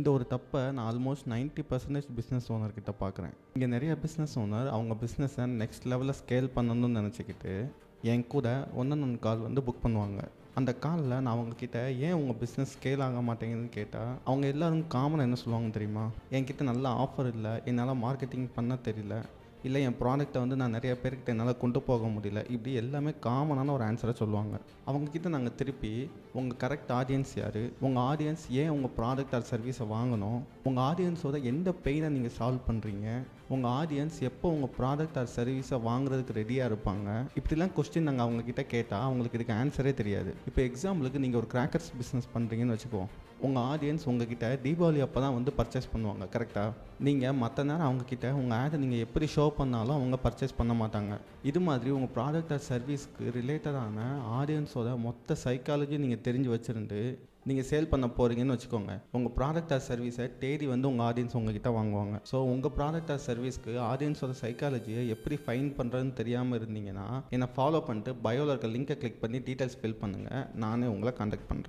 இந்த ஒரு தப்பை நான் ஆல்மோஸ்ட் 90% பிஸ்னஸ் ஓனர் கிட்ட பார்க்குறேன். இங்கே நிறைய பிஸ்னஸ் ஓனர் அவங்க பிஸ்னஸை நெக்ஸ்ட் லெவலில் ஸ்கேல் பண்ணணும்னு நினச்சிக்கிட்டு என் கூட ஒன்று கால் வந்து புக் பண்ணுவாங்க. அந்த காலில் நான் அவங்கக்கிட்ட ஏன் உங்கள் பிஸ்னஸ் ஸ்கேல் ஆக மாட்டேங்குதுன்னு கேட்டால் அவங்க எல்லோரும் காமனாக என்ன சொல்லுவாங்க தெரியுமா? என்கிட்ட நல்ல ஆஃபர் இல்லை, என்னால் மார்க்கெட்டிங் பண்ண தெரியல, இல்லை என் ப்ராடக்ட்டை வந்து நான் நிறைய பேர்கிட்ட என்னால் கொண்டு போக முடியல, இப்படி எல்லாமே காமனான ஒரு ஆன்சரை சொல்லுவாங்க. அவங்கக்கிட்ட நாங்கள் திருப்பி உங்கள் கரெக்ட் ஆடியன்ஸ் யார், உங்கள் ஆடியன்ஸ் ஏன் உங்கள் ப்ராடக்ட் ஆர் சர்வீஸை வாங்கணும், உங்கள் ஆடியன்ஸோட எந்த பெயினை நீங்கள் சால்வ் பண்ணுறீங்க, உங்கள் ஆடியன்ஸ் எப்போ உங்கள் ப்ராடக்ட் ஆர் சர்வீஸை வாங்குறதுக்கு ரெடியாக இருப்பாங்க, இப்படிலாம் கொஸ்டின் நாங்கள் அவங்கக்கிட்ட கேட்டால் அவங்களுக்கு இதுக்கு ஆன்சரே தெரியாது. இப்போ எக்ஸாம்பிளுக்கு நீங்கள் ஒரு கிராக்கர்ஸ் பிஸ்னஸ் பண்ணுறீங்கன்னு வச்சுக்குவோம். உங்கள் ஆடியன்ஸ் உங்ககிட்ட தீபாவளி அப்போ தான் வந்து பர்ச்சேஸ் பண்ணுவாங்க, கரெக்டாக? நீங்கள் மற்ற நேரம் அவங்கக்கிட்ட உங்கள் ஆடை நீங்கள் எப்படி ஷோ பண்ணாலும் அவங்க பர்ச்சேஸ் பண்ண மாட்டாங்க. இது மாதிரி உங்கள் ப்ராடக்ட் ஆர் சர்வீஸ்க்கு ரிலேட்டடான ஆடியன்ஸோட மொத்த சைக்காலஜி நீங்கள் தெரிஞ்சு வச்சுருந்து நீங்கள் சேல் பண்ண போகிறீங்கன்னு வச்சுக்கோங்க. உங்கள் ப்ராடக்ட் ஆர் சர்வீஸை தேடி வந்து உங்கள் ஆடியன்ஸ் உங்ககிட்ட வாங்குவாங்க. ஸோ உங்கள் ப்ராடக்ட் ஆர் சர்வீஸ்க்கு ஆடியன்ஸோட சைக்காலஜியை எப்படி ஃபைன் பண்ணுறதுன்னு தெரியாமல் இருந்தீங்கன்னா என்னை ஃபாலோ பண்ணிட்டு பயோவில் இருக்க லிங்கை கிளிக் பண்ணி டீட்டெயில்ஸ் ஃபில் பண்ணுங்கள். நானே உங்களை கான்டாக்ட் பண்ணுறேன்.